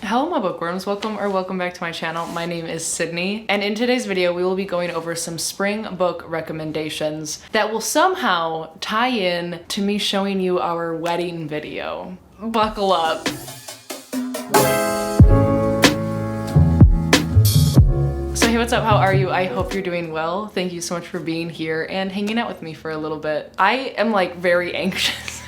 Hello my bookworms, welcome back to my channel. My name is Sydney, and in today's video we will be going over some spring book recommendations that will somehow tie in to me showing you our wedding video. Buckle up. So hey, what's up? How are you? I hope you're doing well. Thank you so much for being here and hanging out with me for a little bit. I am like very anxious.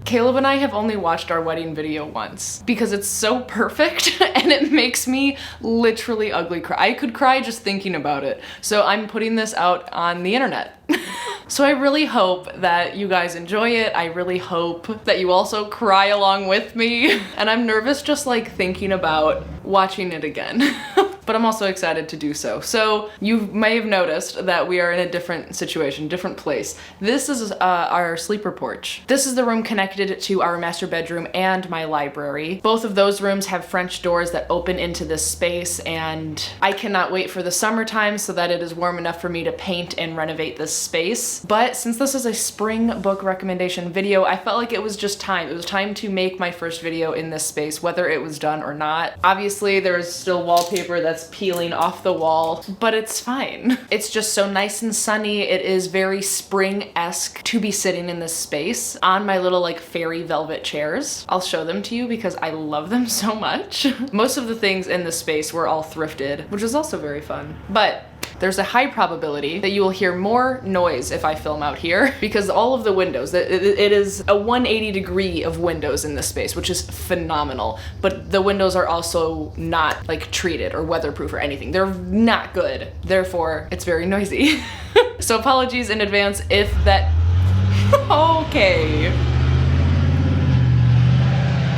Caleb and I have only watched our wedding video once because it's so perfect and it makes me literally ugly cry. I could cry just thinking about it. So I'm putting this out on the internet. So I really hope that you guys enjoy it. I really hope that you also cry along with me. And I'm nervous just like thinking about watching it again. But I'm also excited to do so. So you may have noticed that we are in a different situation, different place. This is our sleeper porch. This is the room connected to our master bedroom and my library. Both of those rooms have French doors that open into this space, and I cannot wait for the summertime so that it is warm enough for me to paint and renovate this space. But since this is a spring book recommendation video, I felt like it was just time. It was time to make my first video in this space, whether it was done or not. Obviously, there is still wallpaper that's peeling off the wall, but it's fine. It's just so nice and sunny. It is very spring-esque to be sitting in this space on my little like fairy velvet chairs. I'll show them to you because I love them so much. Most of the things in this space were all thrifted, which is also very fun. But there's a high probability that you will hear more noise if I film out here because all of the windows, it is a 180 degree of windows in this space, which is phenomenal. But the windows are also not like treated or weatherproof or anything. They're not good. Therefore, it's very noisy. So apologies in advance if that, okay.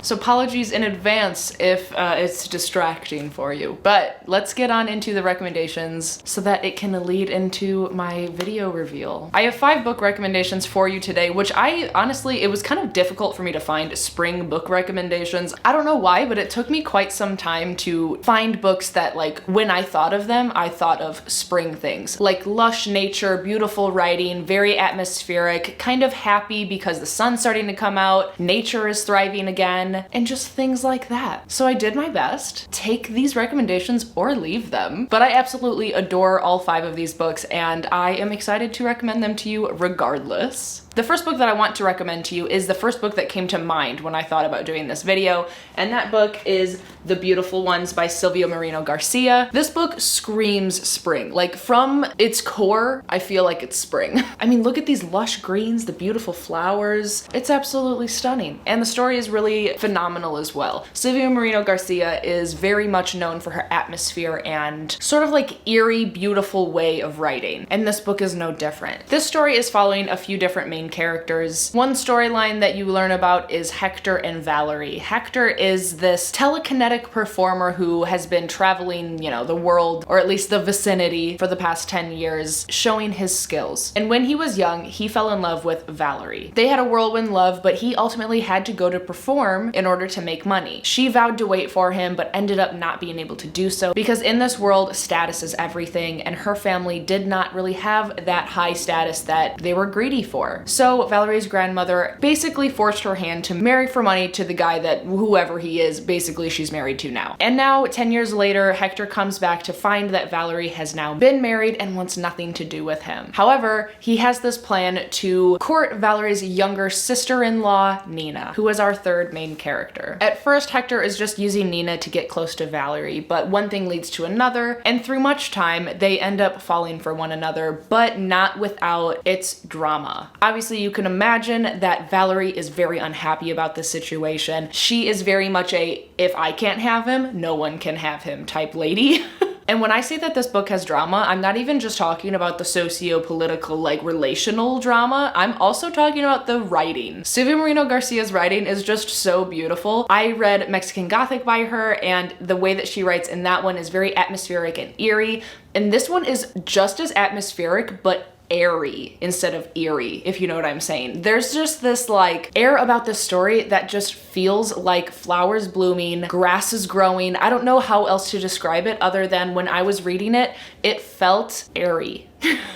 So apologies in advance if it's distracting for you, but let's get on into the recommendations so that it can lead into my video reveal. I have 5 book recommendations for you today, which honestly, it was kind of difficult for me to find spring book recommendations. I don't know why, but it took me quite some time to find books that like, when I thought of them, I thought of spring things. Like lush nature, beautiful writing, very atmospheric, kind of happy because the sun's starting to come out, nature is thriving again, and just things like that. So I did my best. Take these recommendations or leave them. But I absolutely adore all 5 of these books, and I am excited to recommend them to you regardless. The first book that I want to recommend to you is the first book that came to mind when I thought about doing this video, and that book is The Beautiful Ones by Silvia Moreno Garcia. This book screams spring. Like from its core, I feel like it's spring. I mean, look at these lush greens, the beautiful flowers. It's absolutely stunning. And the story is really phenomenal as well. Silvia Moreno Garcia is very much known for her atmosphere and sort of like eerie, beautiful way of writing. And this book is no different. This story is following a few different main characters. One storyline that you learn about is Hector and Valerie. Hector is this telekinetic performer who has been traveling, you know, the world, or at least the vicinity, for the past 10 years, showing his skills. And when he was young, he fell in love with Valerie. They had a whirlwind love, but he ultimately had to go to perform in order to make money. She vowed to wait for him, but ended up not being able to do so because in this world, status is everything, and her family did not really have that high status that they were greedy for. So Valerie's grandmother basically forced her hand to marry for money to the guy that, whoever he is, basically she's married to now. And now, 10 years later, Hector comes back to find that Valerie has now been married and wants nothing to do with him. However, he has this plan to court Valerie's younger sister-in-law, Nina, who is our third main character. At first, Hector is just using Nina to get close to Valerie, but one thing leads to another, and through much time, they end up falling for one another, but not without its drama. Obviously, you can imagine that Valerie is very unhappy about this situation. She is very much a, if I can't have him, no one can have him type lady. And when I say that this book has drama, I'm not even just talking about the socio-political, like relational drama. I'm also talking about the writing. Silvia Moreno Garcia's writing is just so beautiful. I read Mexican Gothic by her, and the way that she writes in that one is very atmospheric and eerie. And this one is just as atmospheric, but airy instead of eerie, if you know what I'm saying. There's just this like air about this story that just feels like flowers blooming, grass is growing. I don't know how else to describe it other than when I was reading it, it felt airy.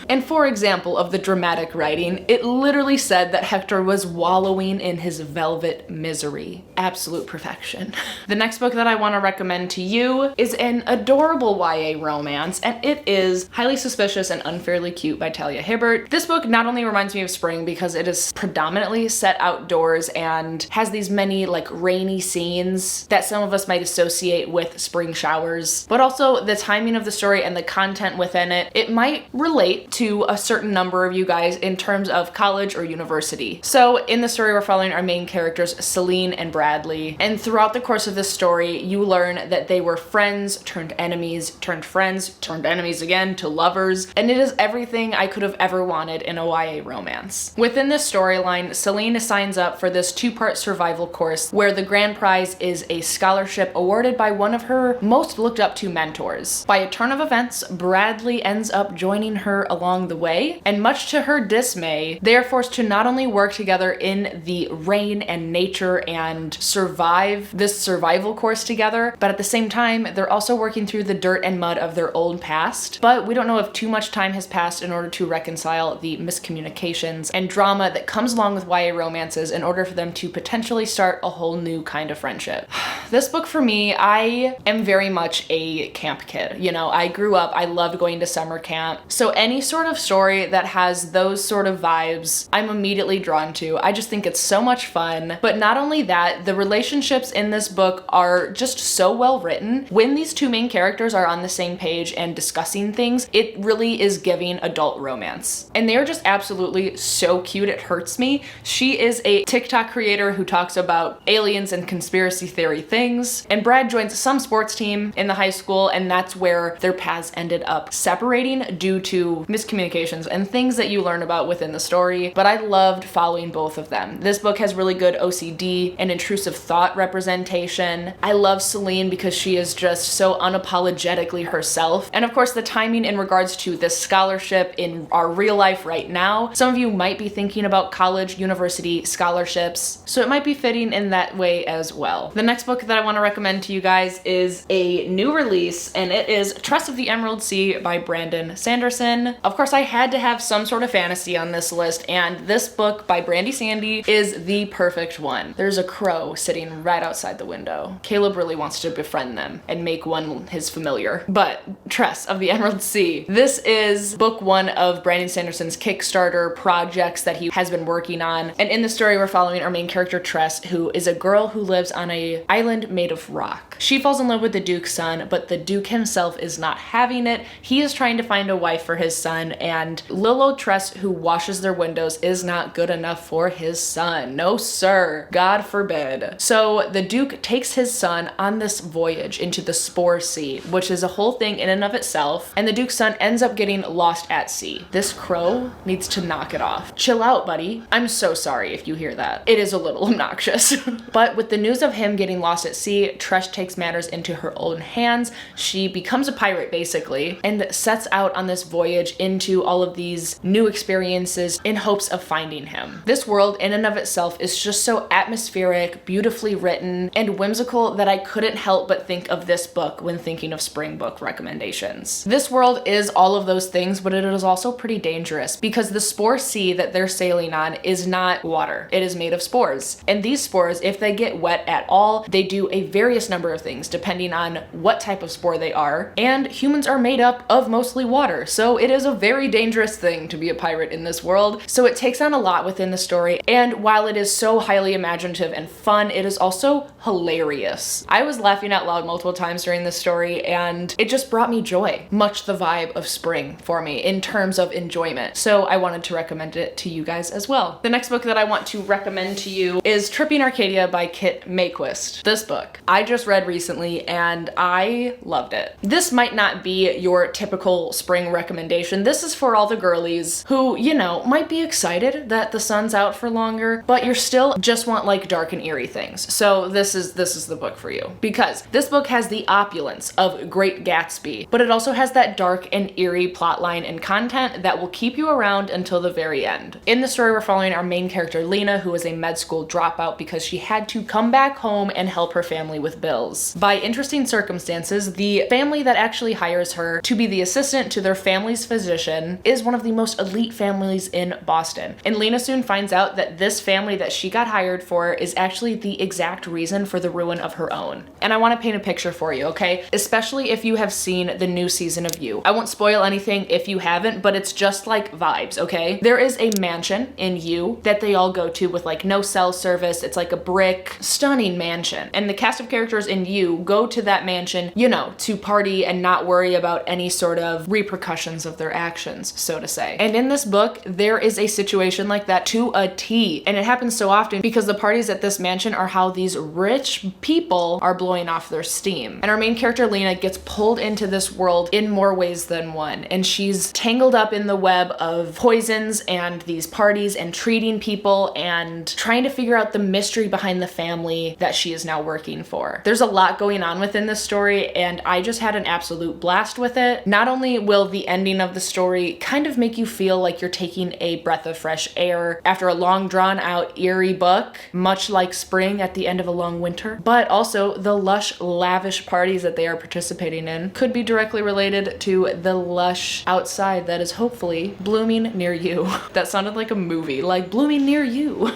And for example of the dramatic writing, it literally said that Hector was wallowing in his velvet misery. Absolute perfection. The next book that I want to recommend to you is an adorable YA romance, and it is Highly Suspicious and Unfairly Cute by Talia Hibbert. This book not only reminds me of spring because it is predominantly set outdoors and has these many like rainy scenes that some of us might associate with spring showers, but also the timing of the story and the content within it, it might relate to a certain number of you guys in terms of college or university. So in the story, we're following our main characters, Celine and Bradley, and throughout the course of this story, you learn that they were friends turned enemies, turned friends, turned enemies again, to lovers, and it is everything I could have ever wanted in a YA romance. Within this storyline, Celine signs up for this 2-part survival course where the grand prize is a scholarship awarded by one of her most looked up to mentors. By a turn of events, Bradley ends up joining her along the way, and much to her dismay, they are forced to not only work together in the rain and nature and survive this survival course together, but at the same time, they're also working through the dirt and mud of their own past. But we don't know if too much time has passed in order to reconcile the miscommunications and drama that comes along with YA romances in order for them to potentially start a whole new kind of friendship. This book for me, I am very much a camp kid. You know, I grew up, I loved going to summer camp. So any sort of story that has those sort of vibes, I'm immediately drawn to. I just think it's so much fun. But not only that, the relationships in this book are just so well written. When these two main characters are on the same page and discussing things, it really is giving adult romance. And they're just absolutely so cute, it hurts me. She is a TikTok creator who talks about aliens and conspiracy theory things. And Brad joins some sports team in the high school, and that's where their paths ended up separating due to miscommunications and things that you learn about within the story. But I loved following both of them. This book has really good OCD and intrusive thought representation. I love Celine because she is just so unapologetically herself. And of course, the timing in regards to this scholarship in our real life right now. Some of you might be thinking about college, university scholarships, so it might be fitting in that way as well. The next book that I want to recommend to you guys is a new release, and it is Trust of the Emerald Sea by Brandon Sanderson. Of course, I had to have some sort of fantasy on this list, and this book by Brandy Sandy is the perfect one. There's a crow sitting right outside the window. Caleb really wants to befriend them and make one his familiar. But Trust of the Emerald Sea. This is book 1 of Brandon Sanderson's Kickstarter projects that he has been working on. And in the story, we're following our main character, Tress, who is a girl who lives on an island made of rock. She falls in love with the Duke's son, but the Duke himself is not having it. He is trying to find a wife for his son, and little old Tress, who washes their windows, is not good enough for his son. No, sir. God forbid. So the Duke takes his son on this voyage into the Spore Sea, which is a whole thing in and of itself, and the Duke's son ends up getting lost at sea. This crow needs to knock it off. Chill out, buddy. I'm so sorry if you hear that. It is a little obnoxious. But with the news of him getting lost at sea, Trish takes matters into her own hands. She becomes a pirate, basically, and sets out on this voyage into all of these new experiences in hopes of finding him. This world in and of itself is just so atmospheric, beautifully written, and whimsical that I couldn't help but think of this book when thinking of spring book recommendations. This world is all of those things, but it is also pretty dangerous because the Spore Sea that they're sailing on is not water. It is made of spores. And these spores, if they get wet at all, they do a various number of things depending on what type of spore they are. And humans are made up of mostly water. So it is a very dangerous thing to be a pirate in this world. So it takes on a lot within the story. And while it is so highly imaginative and fun, it is also hilarious. I was laughing out loud multiple times during this story, and it just brought me joy. Much the vibe of spring for me in terms of enjoyment. So I wanted to recommend it to you guys as well. The next book that I want to recommend to you is Tripping Arcadia by Kit Mayquist. This book I just read recently and I loved it. This might not be your typical spring recommendation. This is for all the girlies who, you know, might be excited that the sun's out for longer, but you're still just want like dark and eerie things. So this is the book for you, because this book has the opulence of Great Gatsby, but it also has that dark and eerie plotline and content that will keep you around until the very end. In the story, we're following our main character, Lena, who is a med school dropout because she had to come back home and help her family with bills. By interesting circumstances, the family that actually hires her to be the assistant to their family's family's physician is one of the most elite families in Boston. And Lena soon finds out that this family that she got hired for is actually the exact reason for the ruin of her own. And I want to paint a picture for you, okay? Especially if you have seen the new season of You. I won't spoil anything if you haven't, but it's just like vibes, okay? There is a mansion in You that they all go to with like no cell service. It's like a brick, stunning mansion. And the cast of characters in You go to that mansion, you know, to party and not worry about any sort of repercussions of their actions, so to say. And in this book, there is a situation like that to a T. And it happens so often because the parties at this mansion are how these rich people are blowing off their steam. And our main character, Lena, gets pulled into this world in more ways than one. And she's tangled up in the web of poisons and these parties and treating people and trying to figure out the mystery behind the family that she is now working for. There's a lot going on within this story, and I just had an absolute blast with it. Not only will the ending of the story kind of make you feel like you're taking a breath of fresh air after a long drawn out eerie book, much like spring at the end of a long winter, but also the lush, lavish parties that they are participating in could be directly related to the lush outside that is hopefully blooming near you. That sounded like a movie, like blooming near you.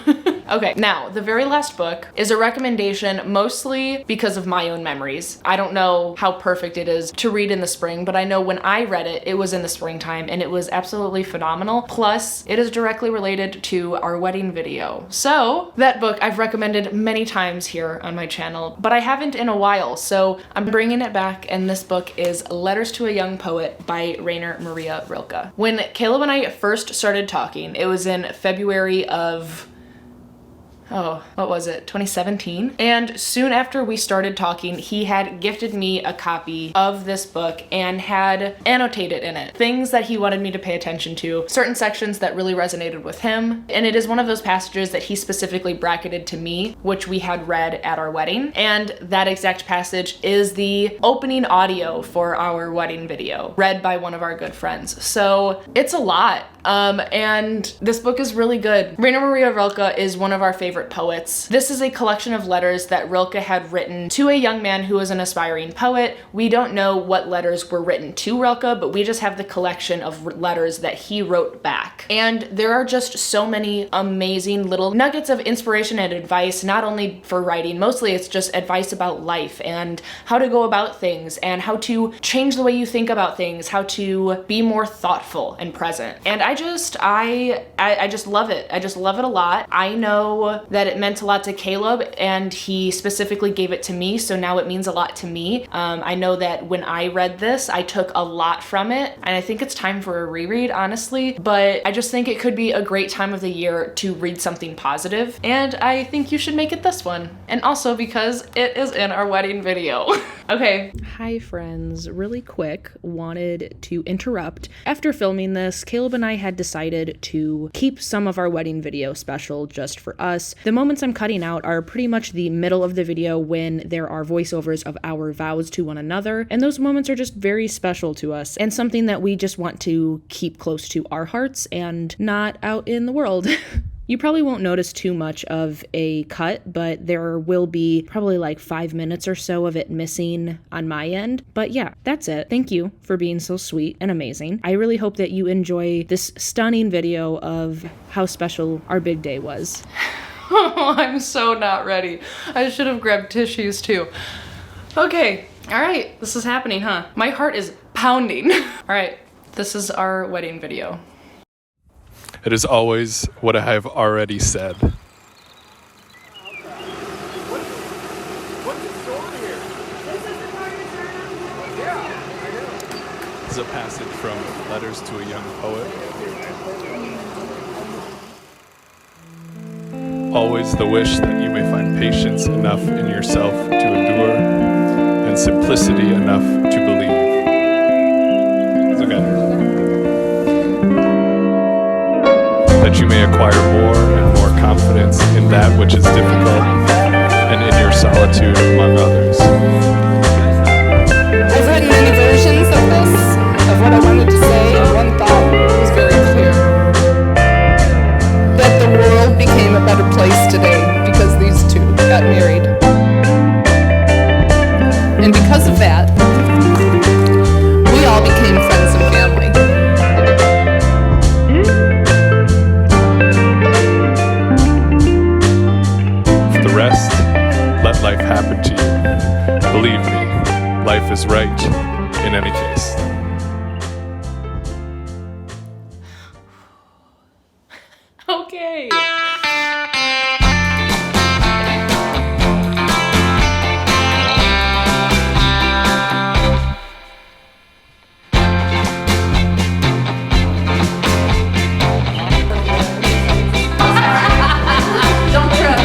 Okay, now the very last book is a recommendation mostly because of my own memories. I don't know how perfect it is to read in the spring, but I know when I read it, it was in the springtime and it was absolutely phenomenal. Plus, it is directly related to our wedding video. So that book I've recommended many times here on my channel, but I haven't in a while, so I'm bringing it back, and this book is Letters to a Young Poet by Rainer Maria Rilke. When Kayla and I first started talking, it was in February of what was it, 2017? And soon after we started talking, he had gifted me a copy of this book and had annotated in it things that he wanted me to pay attention to, certain sections that really resonated with him. And it is one of those passages that he specifically bracketed to me, which we had read at our wedding. And that exact passage is the opening audio for our wedding video, read by one of our good friends. So it's a lot. And this book is really good. Rainer Maria Rilke is one of our favorite poets. This is a collection of letters that Rilke had written to a young man who was an aspiring poet. We don't know what letters were written to Rilke, but we just have the collection of letters that he wrote back. And there are just so many amazing little nuggets of inspiration and advice, not only for writing, mostly it's just advice about life and how to go about things and how to change the way you think about things, how to be more thoughtful and present. And I just love it. I just love it a lot. I know that it meant a lot to Caleb, and he specifically gave it to me, so now it means a lot to me. I know that when I read this, I took a lot from it, and I think it's time for a reread, honestly, but I just think it could be a great time of the year to read something positive, and I think you should make it this one. And also because it is in our wedding video. Okay. Hi friends, really quick, wanted to interrupt. After filming this, Caleb and I had decided to keep some of our wedding video special just for us. The moments I'm cutting out are pretty much the middle of the video when there are voiceovers of our vows to one another, and those moments are just very special to us and something that we just want to keep close to our hearts and not out in the world. You probably won't notice too much of a cut, but there will be probably like 5 minutes or so of it missing on my end. But yeah, that's it. Thank you for being so sweet and amazing. I really hope that you enjoy this stunning video of how special our big day was. I'm so not ready. I should have grabbed tissues too. Okay, all right, this is happening, huh? My heart is pounding. All right, this is our wedding video. It is always what I have already said. What's the story here? This is the part of the Yeah, I know. This is a passage from Letters to a Young Poet. Always the wish that you may find patience enough in yourself to endure and simplicity enough to believe. It's okay. That you may acquire more and more confidence in that which is difficult and in your solitude among others. I've read many versions of this, of what I wanted to say, and one thought was very clear. That the world became a better place today because these two got married. And because of that, we all became friends and family. life is right in any case. Okay. Don't try.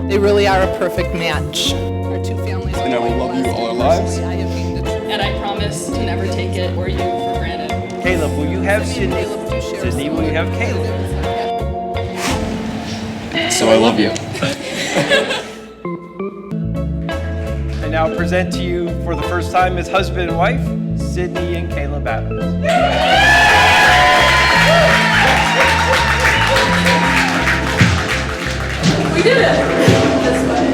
They really are a perfect match. Our two families. And I will love you all our lives. And I promise to never take it or you for granted. Caleb, will you have Sydney? Sydney, will you have Caleb? So I love you. I now present to you for the first time as husband and wife, Sydney and Caleb Adams. We did it! This way.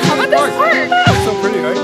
How about this part? It's so pretty, right?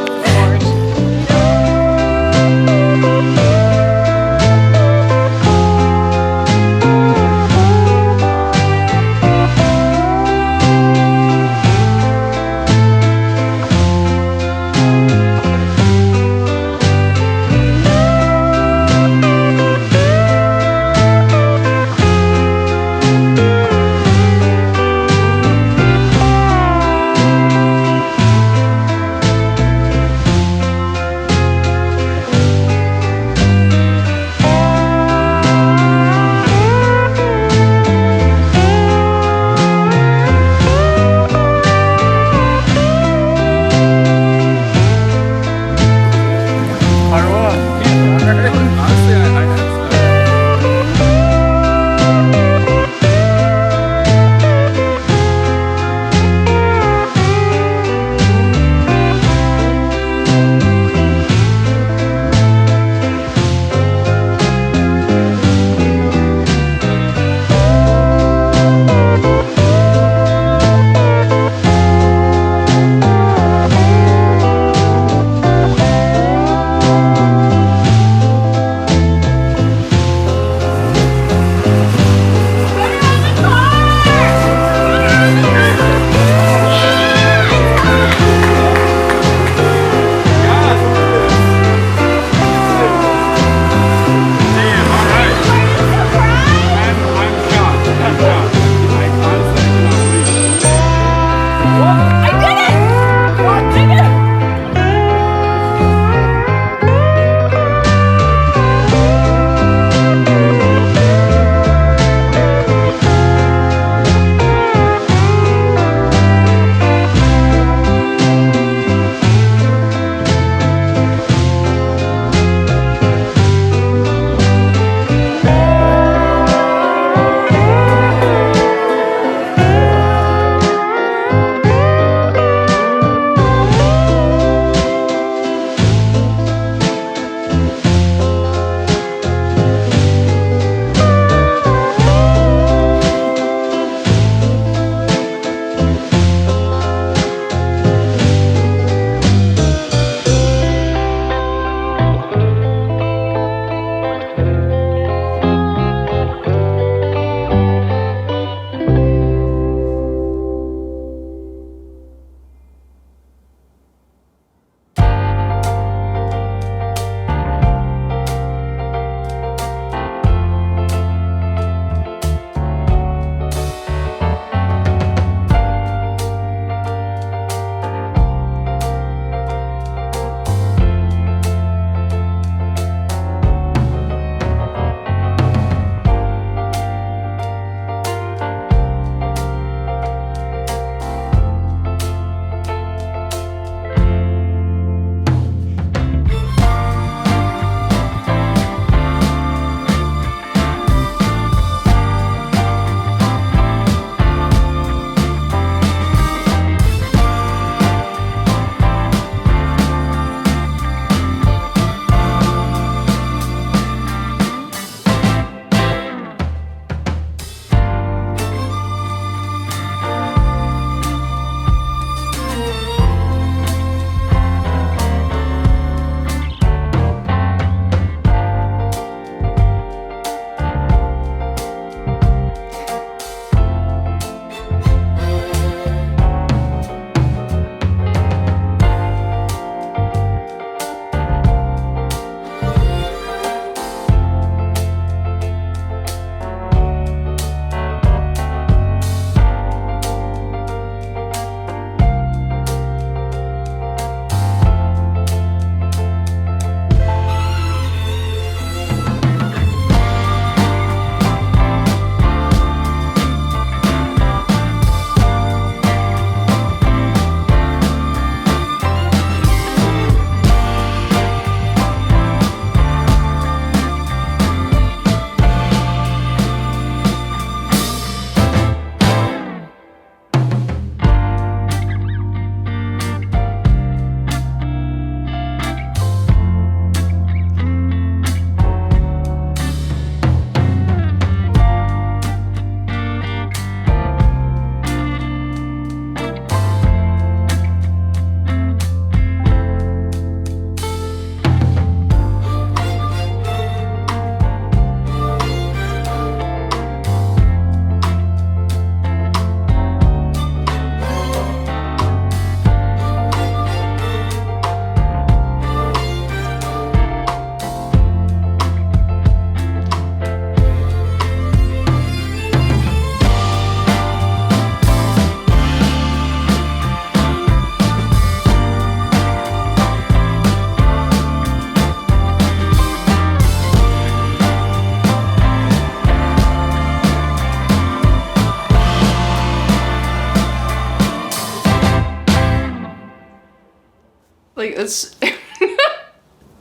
like, it's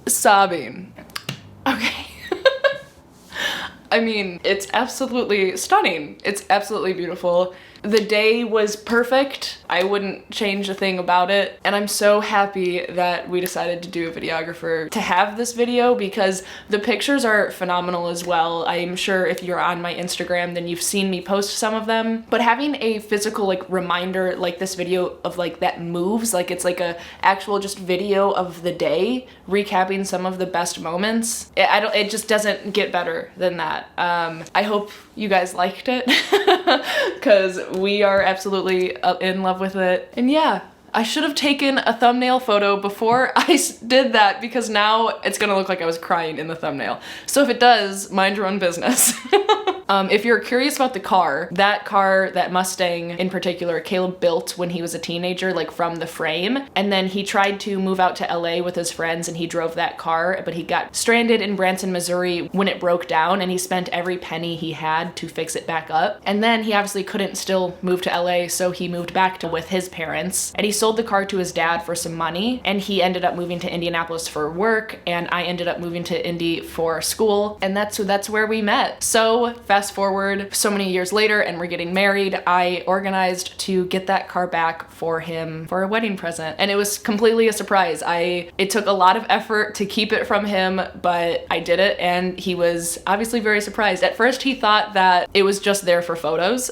sobbing. Okay. I mean, it's absolutely stunning. It's absolutely beautiful. The day was perfect. I wouldn't change a thing about it. And I'm so happy that we decided to do a videographer to have this video because the pictures are phenomenal as well. I'm sure if you're on my Instagram, then you've seen me post some of them. But having a physical like reminder like this video of like that moves, like it's like a actual just video of the day, recapping some of the best moments. It just doesn't get better than that. I hope you guys liked it because we are absolutely in love with it. And yeah, I should have taken a thumbnail photo before I did that because now it's gonna look like I was crying in the thumbnail. So if it does, mind your own business. If you're curious about the car, that Mustang in particular, Caleb built when he was a teenager, like from the frame. And then he tried to move out to LA with his friends and he drove that car, but he got stranded in Branson, Missouri when it broke down and he spent every penny he had to fix it back up. And then he obviously couldn't still move to LA, so he moved back with his parents and he sold the car to his dad for some money and he ended up moving to Indianapolis for work and I ended up moving to Indy for school and that's where we met. So fast forward so many years later and we're getting married, I organized to get that car back for him for a wedding present and it was completely a surprise. It took a lot of effort to keep it from him, but I did it and he was obviously very surprised. At first he thought that it was just there for photos,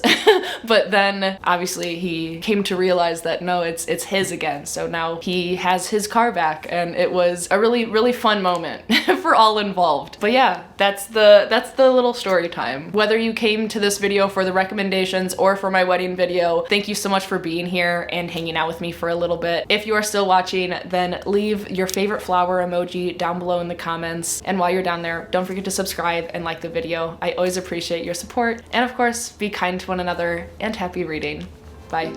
but then obviously he came to realize that no, it's his again. So now he has his car back and it was a really, really fun moment for all involved. But yeah, that's the little story time. Whether you came to this video for the recommendations or for my wedding video, thank you so much for being here and hanging out with me for a little bit. If you are still watching, then leave your favorite flower emoji down below in the comments. And while you're down there, don't forget to subscribe and like the video. I always appreciate your support. And of course, be kind to one another and happy reading. Bye.